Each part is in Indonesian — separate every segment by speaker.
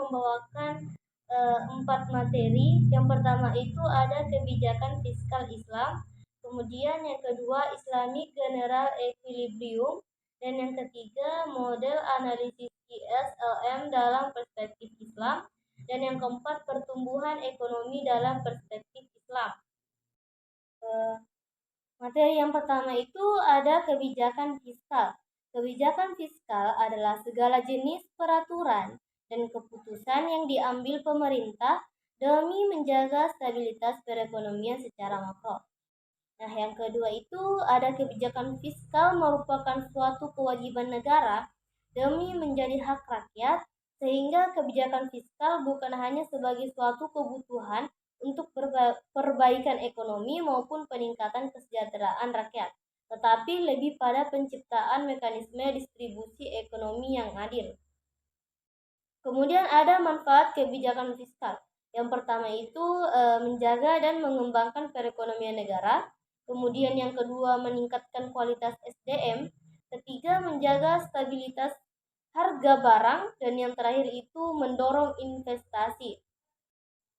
Speaker 1: membawakan 4 materi. Yang pertama itu ada kebijakan fiskal Islam, kemudian yang kedua Islamic General Equilibrium, dan yang ketiga model analisis ISLM dalam perspektif Islam, dan yang keempat pertumbuhan ekonomi dalam perspektif Islam. Materi yang pertama itu ada kebijakan fiskal. Kebijakan fiskal adalah segala jenis peraturan dan keputusan yang diambil pemerintah demi menjaga stabilitas perekonomian secara makro. Nah, yang kedua itu ada kebijakan fiskal merupakan suatu kewajiban negara demi menjadi hak rakyat, sehingga kebijakan fiskal bukan hanya sebagai suatu kebutuhan untuk perbaikan ekonomi maupun peningkatan kesejahteraan rakyat, tetapi lebih pada penciptaan mekanisme distribusi ekonomi yang adil. Kemudian ada manfaat kebijakan fiskal. Yang pertama itu menjaga dan mengembangkan perekonomian negara. Kemudian yang kedua meningkatkan kualitas SDM. Ketiga menjaga stabilitas harga barang. Dan yang terakhir itu mendorong investasi.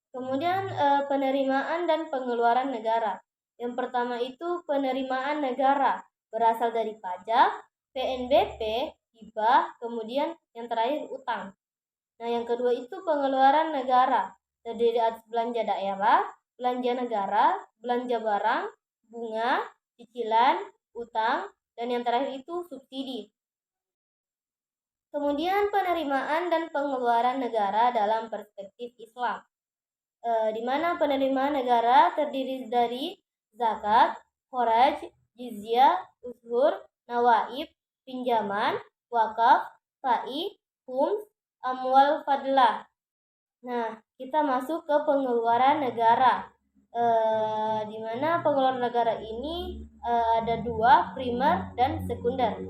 Speaker 1: Kemudian penerimaan dan pengeluaran negara. Yang pertama itu penerimaan negara berasal dari pajak, PNBP, hibah, kemudian yang terakhir utang. Nah, yang kedua itu pengeluaran negara, terdiri atas belanja daerah, belanja negara, belanja barang, bunga, cicilan, utang, dan yang terakhir itu subsidi. Kemudian penerimaan dan pengeluaran negara dalam perspektif Islam, di mana penerimaan negara terdiri dari zakat, kharaj, jizyah, ushur, nawaib, pinjaman, wakaf, fai, khums, amwal fadlah. Nah, kita masuk ke pengeluaran negara, di mana pengeluaran negara ini ada dua, primer dan sekunder.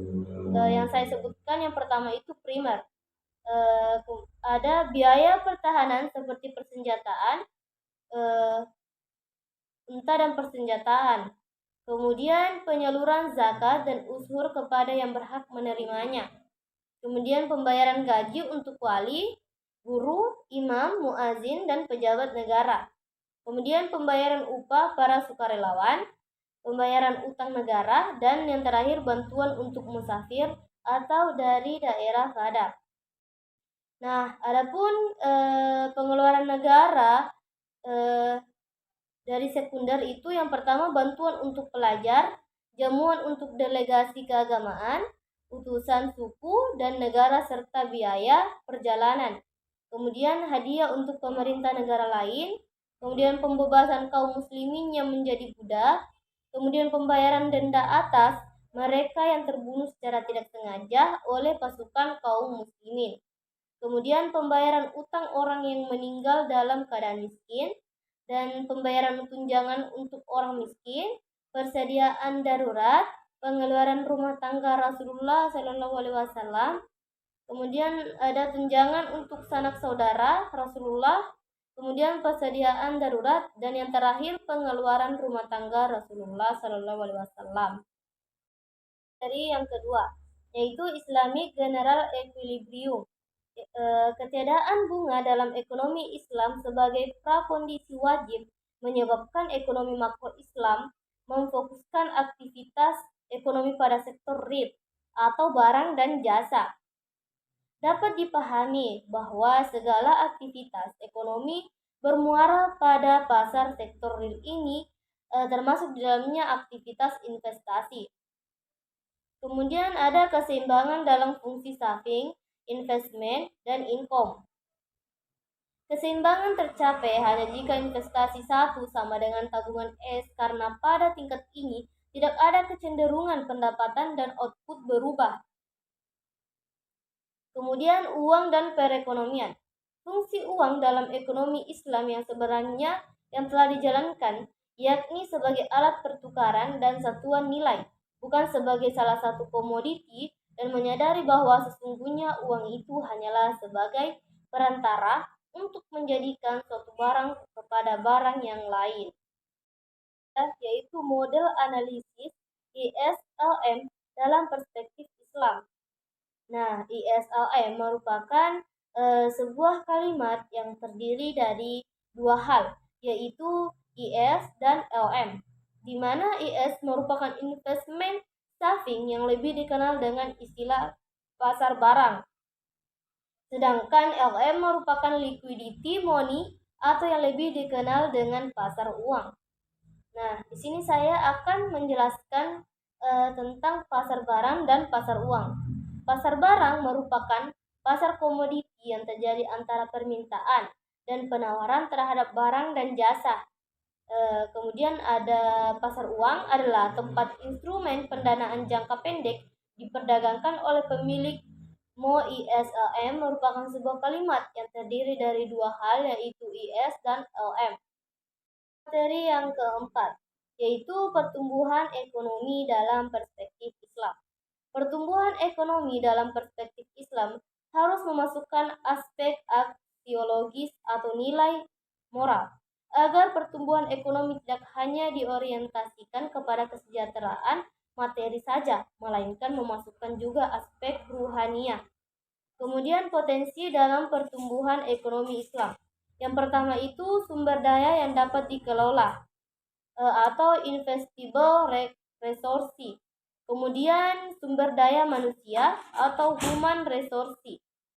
Speaker 1: Yang saya sebutkan yang pertama itu primer. Ada biaya pertahanan seperti persenjataan, unta dan persenjataan. Kemudian penyaluran zakat dan ushur kepada yang berhak menerimanya. Kemudian pembayaran gaji untuk wali, guru, imam, muazin, dan pejabat negara. Kemudian pembayaran upah para sukarelawan, pembayaran utang negara, dan yang terakhir bantuan untuk musafir atau dari daerah sadar. Nah, adapun pengeluaran negara dari sekunder itu yang pertama bantuan untuk pelajar, jamuan untuk delegasi keagamaan, utusan suku dan negara serta biaya perjalanan. Kemudian hadiah untuk pemerintah negara lain, kemudian pembebasan kaum muslimin yang menjadi budak, kemudian pembayaran denda atas mereka yang terbunuh secara tidak sengaja oleh pasukan kaum muslimin. Kemudian pembayaran utang orang yang meninggal dalam keadaan miskin, dan pembayaran tunjangan untuk orang miskin, persediaan darurat, pengeluaran rumah tangga Rasulullah SAW, kemudian ada tunjangan untuk sanak saudara Rasulullah, kemudian persediaan darurat, dan yang terakhir pengeluaran rumah tangga Rasulullah SAW. Dari yang kedua, yaitu Islamic General Equilibrium. Ketiadaan bunga dalam ekonomi Islam sebagai prakondisi wajib menyebabkan ekonomi makro Islam memfokuskan aktivitas ekonomi pada sektor real atau barang dan jasa. Dapat dipahami bahwa segala aktivitas ekonomi bermuara pada pasar sektor real ini, termasuk di dalamnya aktivitas investasi. Kemudian ada keseimbangan dalam fungsi saving, investment, dan income. Keseimbangan tercapai hanya jika investasi satu sama dengan tabungan S, karena pada tingkat ini tidak ada kecenderungan pendapatan dan output berubah. Kemudian uang dan perekonomian. Fungsi uang dalam ekonomi Islam yang sebenarnya yang telah dijalankan, yakni sebagai alat pertukaran dan satuan nilai, bukan sebagai salah satu komoditi, dan menyadari bahwa sesungguhnya uang itu hanyalah sebagai perantara untuk menjadikan suatu barang kepada barang yang lain, yaitu model analisis ISLM dalam perspektif Islam. Nah, ISLM merupakan sebuah kalimat yang terdiri dari dua hal, yaitu IS dan LM, di mana IS merupakan investment saving yang lebih dikenal dengan istilah pasar barang, sedangkan LM merupakan liquidity money atau yang lebih dikenal dengan pasar uang. Nah, di sini saya akan menjelaskan tentang pasar barang dan pasar uang. Pasar barang merupakan pasar komoditi yang terjadi antara permintaan dan penawaran terhadap barang dan jasa. Kemudian ada pasar uang adalah tempat instrumen pendanaan jangka pendek diperdagangkan oleh pemilik MoISLM merupakan sebuah kalimat yang terdiri dari dua hal, yaitu IS dan LM. Materi yang keempat, yaitu pertumbuhan ekonomi dalam perspektif Islam. Pertumbuhan ekonomi dalam perspektif Islam harus memasukkan aspek aksiologis atau nilai moral, agar pertumbuhan ekonomi tidak hanya diorientasikan kepada kesejahteraan materi saja, melainkan memasukkan juga aspek ruhaniah. Kemudian potensi dalam pertumbuhan ekonomi Islam. Yang pertama itu sumber daya yang dapat dikelola atau investable resource. Kemudian sumber daya manusia atau human resource.